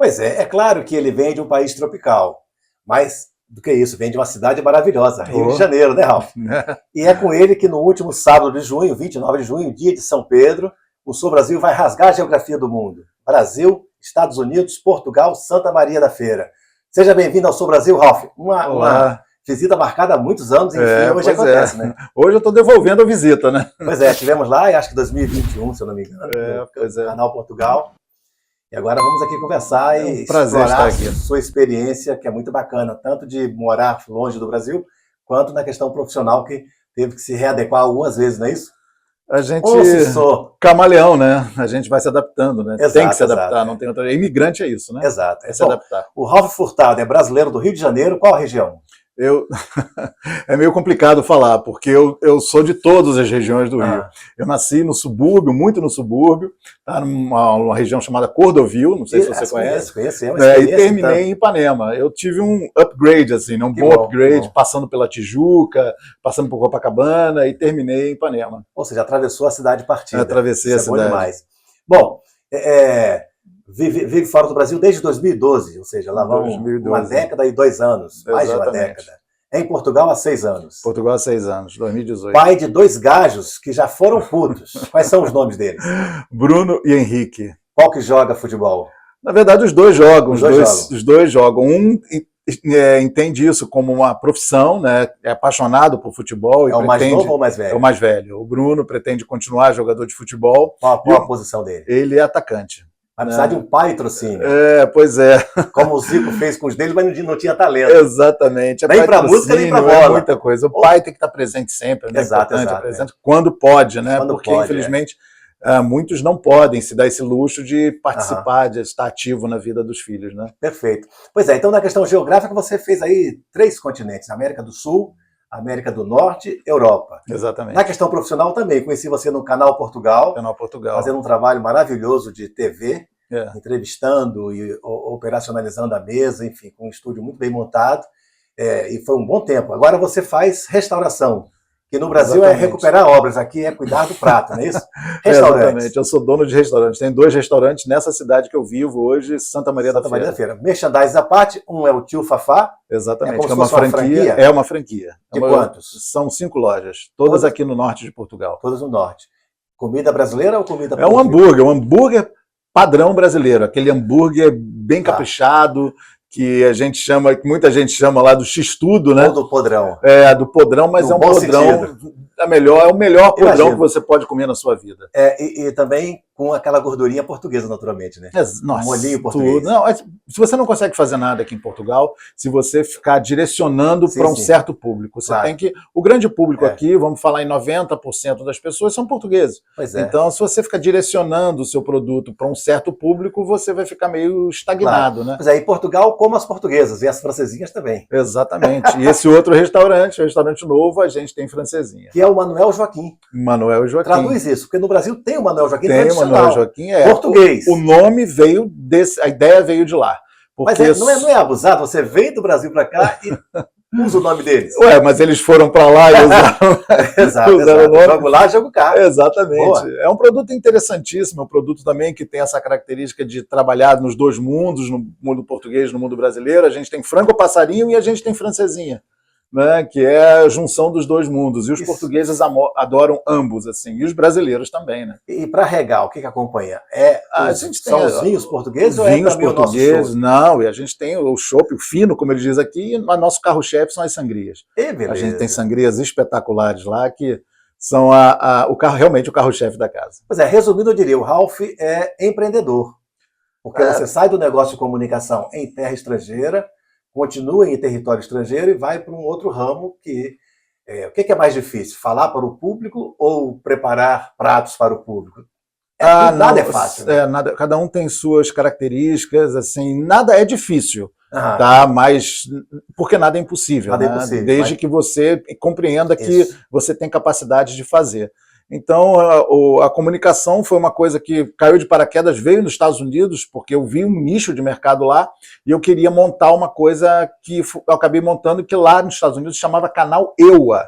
Pois é claro que ele vem de um país tropical, mas do que isso, vem de uma cidade maravilhosa, Rio de Janeiro, né, Ralf? E é com ele que no último sábado de junho, 29 de junho, dia de São Pedro, o Sou Brasil vai rasgar a geografia do mundo. Brasil, Estados Unidos, Portugal, Santa Maria da Feira. Seja bem-vindo ao Sou Brasil, Ralf. Uma visita marcada há muitos anos, enfim, hoje acontece, né? Hoje eu estou devolvendo a visita, né? Pois é, estivemos lá, acho que 2021, se eu não me engano, no Canal Portugal. E agora vamos aqui conversar e explorar a sua experiência, que é muito bacana, tanto de morar longe do Brasil, quanto na questão profissional, que teve que se readequar algumas vezes, não é isso? A gente camaleão, né? A gente vai se adaptando, né? Exato, tem que se adaptar, não tem outra. Imigrante é isso, né? Exato. É se adaptar. O Ralf Furtado é brasileiro do Rio de Janeiro, qual a região? É meio complicado falar, porque eu sou de todas as regiões do Rio. Eu nasci no subúrbio, muito no subúrbio, tá numa região chamada Cordovil, não sei se você conhece. Conhecemos. E terminei em Ipanema. Eu tive um upgrade, assim, um bom upgrade, passando pela Tijuca, passando por Copacabana e terminei em Ipanema. Ou seja, atravessou a cidade partida. Atravessei a cidade. É bom demais. Bom, vive fora do Brasil desde 2012, ou seja, lá vão uma década e 2 anos, mais de uma década. Em Portugal há 6 anos. Portugal há 6 anos, 2018. Pai de 2 gajos que já foram putos. Quais são os nomes deles? Bruno e Henrique. Qual que joga futebol? Na verdade, os dois jogam. Os dois jogam. Um entende isso como uma profissão, né? É apaixonado por futebol. É o mais novo ou o mais velho? É o mais velho. O Bruno pretende continuar jogador de futebol. Qual a posição dele? Ele é atacante. Vai precisar de um patrocínio. Pois é. Como o Zico fez com os deles, mas não tinha talento. Exatamente. Nem para música, nem para bola. É muita coisa. O pai tem que estar presente sempre, né? Exato. Presente quando pode, né? Porque, infelizmente, muitos não podem se dar esse luxo de participar, de estar ativo na vida dos filhos, né? Perfeito. Pois é, então na questão geográfica você fez aí 3 continentes, América do Sul, América do Norte, Europa. Exatamente. Na questão profissional também, conheci você no Canal Portugal. Fazendo um trabalho maravilhoso de TV, entrevistando e operacionalizando a mesa, enfim, com um estúdio muito bem montado, e foi um bom tempo. Agora você faz restauração, que no Brasil é recuperar obras, aqui é cuidar do prato, não é isso? Exatamente, eu sou dono de restaurante. Tem 2 restaurantes nessa cidade que eu vivo hoje, Santa Maria da Feira. Merchandise à parte, um é o Tio Fafá. Exatamente, que é uma franquia. É uma franquia. De quantos? São 5 lojas, todas aqui no norte de Portugal. Todas no norte. Comida brasileira ou comida portuguesa? Um hambúrguer padrão brasileiro, aquele hambúrguer bem caprichado, que muita gente chama lá do X-tudo, né? Ou do podrão. Do podrão, mas é um podrão é o melhor podrão que você pode comer na sua vida. E também com aquela gordurinha portuguesa, naturalmente, né? Nossa, molhinho português. Se você não consegue fazer nada aqui em Portugal, se você ficar direcionando para um certo público, você tem que... O grande público aqui, vamos falar em 90% das pessoas, são portugueses. Pois é. Então, se você ficar direcionando o seu produto para um certo público, você vai ficar meio estagnado, né? Pois é, em Portugal, como as portuguesas, e as francesinhas também. Exatamente. E esse outro restaurante, novo, a gente tem francesinha. Que é o Manuel Joaquim. Manuel Joaquim. Traduz isso, porque no Brasil tem o Manuel Joaquim tradicional. Tem o Manuel Joaquim, português. O nome veio a ideade veio de lá. Mas não é abusado? Você veio do Brasil para cá e usa o nome deles. Mas eles foram para lá e usaram, exato. O nome. Jogo lá, jogo cá. Exatamente. Boa. É um produto interessantíssimo, é um produto também que tem essa característica de trabalhar nos 2 mundos, no mundo português e no mundo brasileiro. A gente tem frango passarinho e a gente tem francesinha, né, que é a junção dos 2 mundos. E os portugueses adoram ambos, assim, e os brasileiros também, né? E para regar, o que acompanha? São os vinhos portugueses ou vinhos também portugueses? O nosso não, e a gente tem o chopp, o fino, como ele diz aqui, e o nosso carro-chefe são as sangrias. A gente tem sangrias espetaculares lá, que são realmente o carro-chefe da casa. Pois é, resumindo, eu diria, o Ralf é empreendedor, porque você sai do negócio de comunicação em terra estrangeira, continua em território estrangeiro e vai para um outro ramo que... o que é mais difícil? Falar para o público ou preparar pratos para o público? Nada é fácil. Né? Cada um tem suas características, assim, nada é difícil, tá? Mas porque nada é impossível, nada é impossível, desde que você compreenda que você tem capacidade de fazer. Então, a comunicação foi uma coisa que caiu de paraquedas, veio nos Estados Unidos, porque eu vi um nicho de mercado lá, e eu queria montar uma coisa que eu acabei montando, que lá nos Estados Unidos chamava Canal EUA.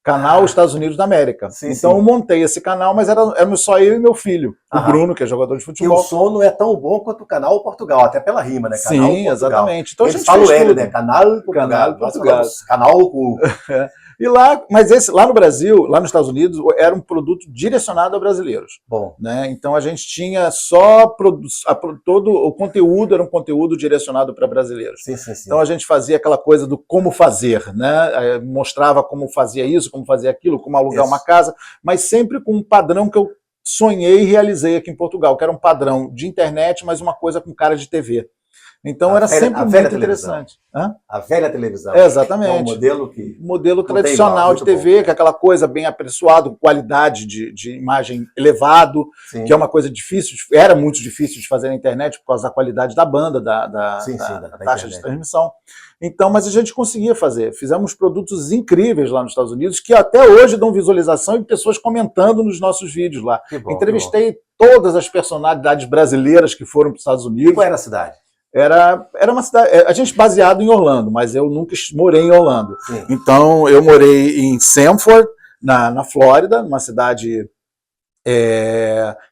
Canal Estados Unidos da América. Sim, então sim. eu montei esse canal, mas era só eu e meu filho, o Bruno, que é jogador de E futebol. o som não é tão bom quanto o Canal Portugal, até pela rima, né? Canal Sim, Portugal. exatamente. Então Eles a gente falam fez L, tudo. né? Canal Portugal. Canal Nós Portugal. falamos Canal com... E lá, mas lá no Brasil, lá nos Estados Unidos, era um produto direcionado a brasileiros. Bom. Né? Então a gente tinha só todo o conteúdo era um conteúdo direcionado para brasileiros. Sim, sim, sim. Então a gente fazia aquela coisa do como fazer, né? Mostrava como fazia isso, como fazia aquilo, como alugar uma casa, mas sempre com um padrão que eu sonhei e realizei aqui em Portugal, que era um padrão de internet, mas uma coisa com cara de TV. Então era sempre muito interessante. A velha televisão. Exatamente. É um modelo que... modelo tradicional de TV, que é aquela coisa bem apessoada, qualidade de imagem elevado, Sim. que é uma coisa difícil, era muito difícil de fazer na internet por causa da qualidade da banda, da taxa de transmissão. Então, mas a gente conseguia fazer. Fizemos produtos incríveis lá nos Estados Unidos, que até hoje dão visualização e pessoas comentando nos nossos vídeos lá. Bom, entrevistei todas as personalidades brasileiras que foram para os Estados Unidos. Qual era a cidade? Era uma cidade, a gente baseado em Orlando, mas eu nunca morei em Orlando. Sim. Então eu morei em Sanford, na Flórida, uma cidade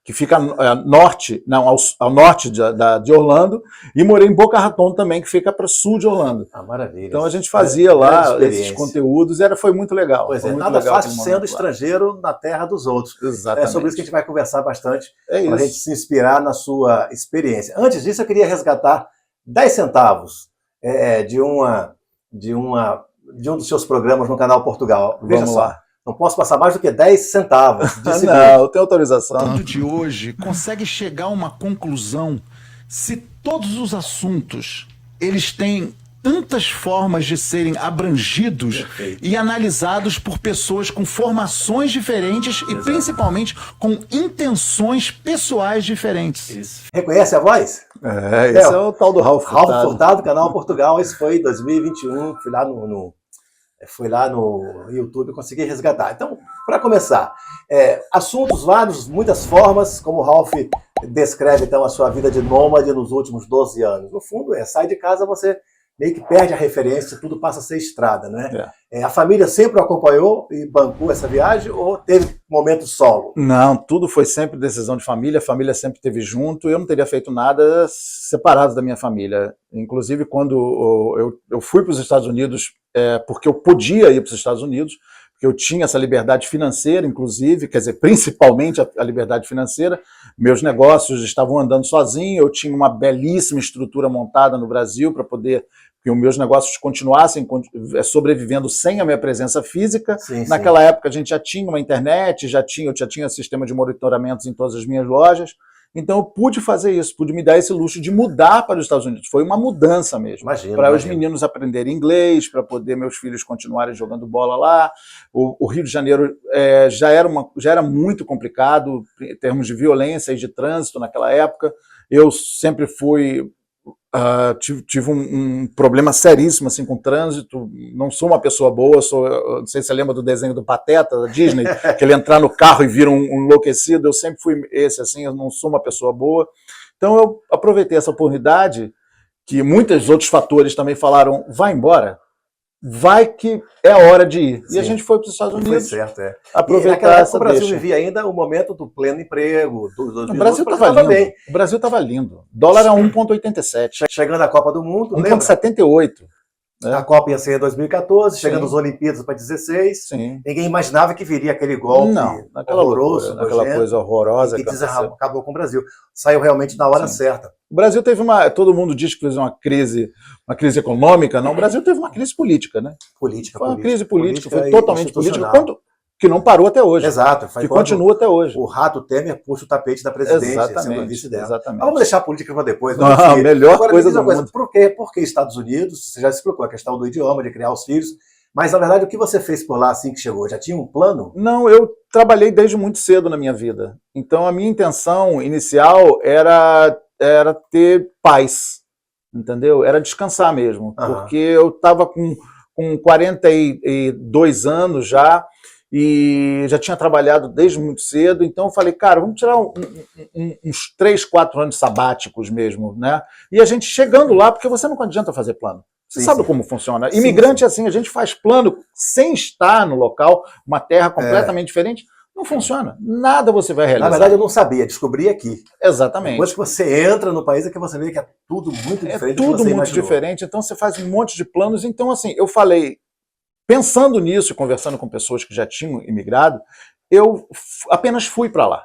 que fica ao norte de Orlando, e morei em Boca Raton também, que fica para o sul de Orlando. Maravilha. Então a gente fazia lá esses conteúdos, foi muito legal. Pois nada fácil sendo estrangeiro na terra dos outros. Exatamente. É sobre isso que a gente vai conversar bastante, para a gente se inspirar na sua experiência. Antes disso, eu queria resgatar 10 centavos de um dos seus programas no Canal Portugal. Veja só. Lá. Não posso passar mais do que 10 centavos. Não, eu tenho autorização. O de hoje consegue chegar a uma conclusão se todos os assuntos eles têm tantas formas de serem abrangidos e analisados por pessoas com formações diferentes e principalmente com intenções pessoais diferentes. Isso. Reconhece a voz? Esse é o tal do Ralph Furtado. Ralph Furtado, Canal Portugal. Esse foi em 2021. Fui lá no YouTube e consegui resgatar. Então, para começar, assuntos vários, muitas formas, como o Ralph descreve então a sua vida de nômade nos últimos 12 anos. No fundo, sai de casa, você meio que perde a referência, tudo passa a ser estrada, né? A família sempre o acompanhou e bancou essa viagem ou teve momento solo? Não, tudo foi sempre decisão de família, a família sempre esteve junto, eu não teria feito nada separado da minha família. Inclusive, quando eu fui para os Estados Unidos, porque eu podia ir para os Estados Unidos, porque eu tinha essa liberdade financeira, inclusive, quer dizer, principalmente a liberdade financeira, meus negócios estavam andando sozinho, eu tinha uma belíssima estrutura montada no Brasil para poder que os meus negócios continuassem sobrevivendo sem a minha presença física. Sim, Naquela época a gente já tinha uma internet, eu já tinha sistema de monitoramentos em todas as minhas lojas, então eu pude fazer isso, pude me dar esse luxo de mudar para os Estados Unidos. Foi uma mudança mesmo, para os meninos aprenderem inglês, para poder meus filhos continuarem jogando bola lá. O Rio de Janeiro já era muito complicado em termos de violência e de trânsito naquela época. Eu sempre fui... tive um problema seríssimo assim, com trânsito, não sou uma pessoa boa, não sei se você lembra do desenho do Pateta, da Disney, que ele entrar no carro e vira um enlouquecido, eu sempre fui esse, assim, eu não sou uma pessoa boa. Então eu aproveitei essa oportunidade, que muitos outros fatores também falaram, vai embora, vai que é a hora de ir. Sim. E a gente foi para os Estados Unidos. Foi certo, aproveitar essa o Brasil vivia ainda o momento do pleno emprego. O Brasil estava lindo. Bem. O Brasil estava lindo. O dólar era 1,87. Chegando a Copa do Mundo, 1,78. A Copa ia ser em 2014, chegando as Olimpíadas para 2016. Sim. Ninguém imaginava que viria aquele golpe horroroso, naquela coisa horrorosa que acabou com o Brasil. Saiu realmente na hora certa. O Brasil teve todo mundo diz que fez uma crise econômica, não, o Brasil teve uma crise política, né? Foi uma crise política, foi totalmente política, que não parou até hoje. Exato. Que continua até hoje. O Rato Temer puxa o tapete da presidência, sendo vice dela. Exatamente. Mas vamos deixar a política para depois. A melhor coisa do mundo. Por quê? Porque Estados Unidos, você já explicou a questão do idioma, de criar os filhos, mas na verdade o que você fez por lá assim que chegou? Já tinha um plano? Não, eu trabalhei desde muito cedo na minha vida. Então a minha intenção inicial era ter paz, entendeu? Era descansar mesmo, porque eu estava com 42 anos já, e já tinha trabalhado desde muito cedo, então eu falei, cara, vamos tirar uns 3, 4 anos sabáticos mesmo, né? E a gente chegando lá, porque você não adianta fazer plano. Você sabe como funciona. Imigrante é assim, a gente faz plano sem estar no local, uma terra completamente diferente, não funciona. Nada você vai realizar. Na verdade, eu não sabia, descobri aqui. Exatamente. Depois que você entra no país é que você vê que é tudo muito diferente. É tudo muito diferente, então você faz um monte de planos. Então, assim, eu falei, pensando nisso e conversando com pessoas que já tinham imigrado, eu apenas fui para lá.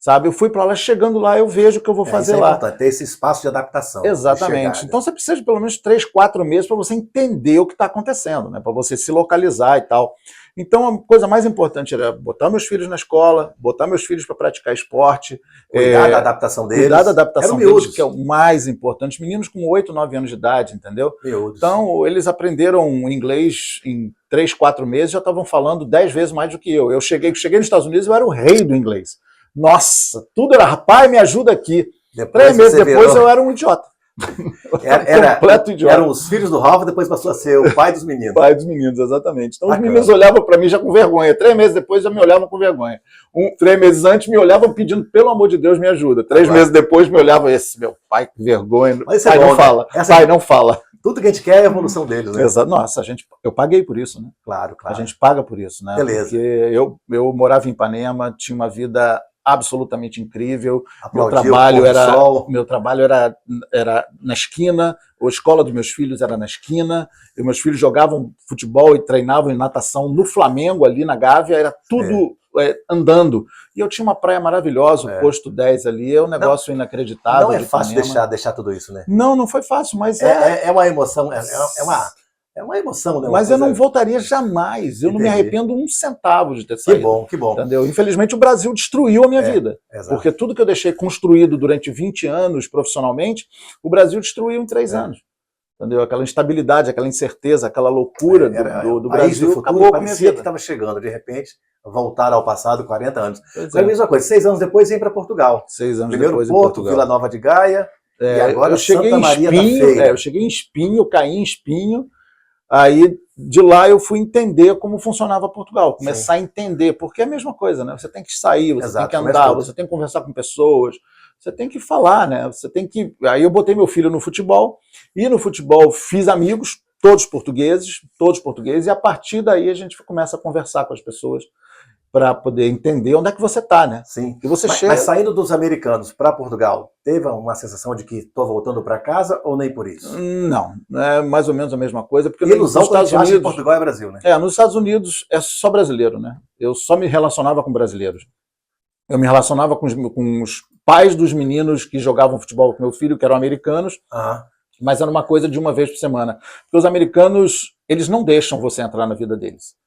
Sabe, eu fui para lá, chegando lá, eu vejo o que eu vou fazer lá. É importante, ter esse espaço de adaptação. Exatamente. Então você precisa de pelo menos 3, 4 meses para você entender o que está acontecendo, né? Para você se localizar e tal. Então a coisa mais importante era botar meus filhos na escola, botar meus filhos para praticar esporte. Cuidar da adaptação deles. Cuidar da adaptação deles, que é o mais importante. Meninos com 8, 9 anos de idade, entendeu? Miúdos. Então eles aprenderam inglês em 3, 4 meses, já estavam falando 10 vezes mais do que eu. Eu cheguei nos Estados Unidos, eu era o rei do inglês. Nossa, tudo era, rapaz, me ajuda aqui. 3 meses depois eu era um idiota. Era completo idiota. Eram os filhos do Ralph, depois passou a ser o pai dos meninos. Pai dos meninos, exatamente. Então os meninos olhavam para mim já com vergonha. 3 meses depois já me olhavam com vergonha. 3 meses antes me olhavam pedindo, pelo amor de Deus, me ajuda. 3 meses depois me olhavam, esse meu pai, que vergonha. Mas pai, não fala. Pai, não fala. Tudo que a gente quer é a evolução deles, né? Exato. Nossa, eu paguei por isso, né? Claro. A gente paga por isso, né? Beleza. Porque eu morava em Ipanema, tinha uma vida absolutamente incrível. Meu trabalho era na esquina, a escola dos meus filhos era na esquina, e meus filhos jogavam futebol e treinavam em natação no Flamengo, ali na Gávea, era tudo andando. E eu tinha uma praia maravilhosa, o posto 10 ali, é um negócio inacreditável. Não é fácil deixar tudo isso, né? Não foi fácil, mas é uma emoção, é uma emoção, né? Mas eu não voltaria jamais. Eu não me arrependo um centavo de ter saído. Que bom. Entendeu? Infelizmente, o Brasil destruiu a minha vida. Exato. Porque tudo que eu deixei construído durante 20 anos profissionalmente, o Brasil destruiu em 3 anos. Entendeu? Aquela instabilidade, aquela incerteza, aquela loucura do Brasil acabou com a minha vida. Que estava chegando, de repente, voltar ao passado 40 anos. Foi a mesma coisa, 6 anos depois vem para Portugal. 6 anos Primeiro depois Porto, em Portugal. Vila Nova de Gaia, e agora eu cheguei Santa Maria da Feira. Eu cheguei em Espinho, caí em Espinho. Aí, de lá, eu fui entender como funcionava Portugal, começar a entender, porque é a mesma coisa, né? Você tem que sair, você tem que andar, você tem que conversar com pessoas, você tem que falar, né? Você tem que... Aí eu botei meu filho no futebol, e no futebol fiz amigos, todos portugueses, e a partir daí a gente começa a conversar com as pessoas para poder entender onde é que você está, né? Sim. E você mas saindo dos americanos para Portugal, teve uma sensação de que estou voltando para casa ou nem por isso? Não, é mais ou menos a mesma coisa. Porque ilusão quando a gente acha que Portugal é Brasil, né? Nos Estados Unidos é só brasileiro, né? Eu só me relacionava com brasileiros. Eu me relacionava com os pais dos meninos que jogavam futebol com meu filho, que eram americanos, mas era uma coisa de uma vez por semana. Porque os americanos, eles não deixam você entrar na vida deles.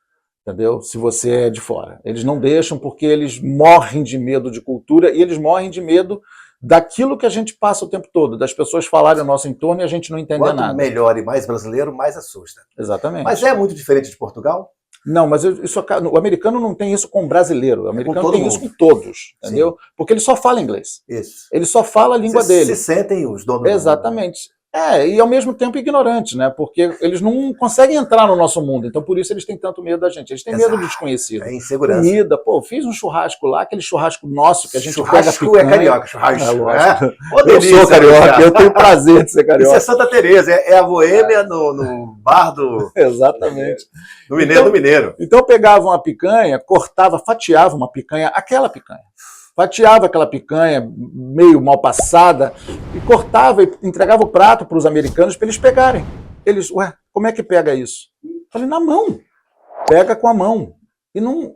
Entendeu? Se você é de fora. Eles não deixam porque eles morrem de medo de cultura e eles morrem de medo daquilo que a gente passa o tempo todo, das pessoas falarem ao nosso entorno e a gente não entender nada. Quanto melhor e mais brasileiro, mais assusta. Exatamente. Mas é muito diferente de Portugal? Não, mas o americano não tem isso com o brasileiro. O americano tem isso com todos, entendeu? Sim. Porque ele só fala inglês. Isso. Ele só fala a língua dele. Se sentem os donos. Exatamente. E ao mesmo tempo ignorantes, né? Porque eles não conseguem entrar no nosso mundo, então por isso eles têm tanto medo da gente. Eles têm medo do desconhecido. É insegurança. Comida, fiz um churrasco lá, aquele churrasco nosso que a gente pega picanha. É carioca, churrasco. Eu sou carioca, eu tenho prazer de ser carioca. Isso é Santa Teresa, é a boêmia no bar do... Exatamente. Do mineiro. Então eu pegava uma picanha, fatiava uma picanha, aquela picanha. Fatiava aquela picanha meio mal passada e cortava e entregava o prato para os americanos para eles pegarem. Eles, como é que pega isso? Eu falei, na mão. Pega com a mão. E não...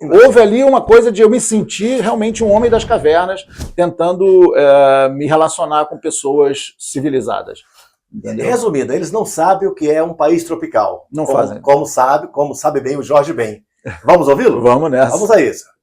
Houve ali uma coisa de eu me sentir realmente um homem das cavernas, tentando me relacionar com pessoas civilizadas. Entendeu? Resumindo, eles não sabem o que é um país tropical. Não fazem. Como sabe bem o Jorge Ben. Vamos ouvi-lo? Vamos nessa. Vamos a isso.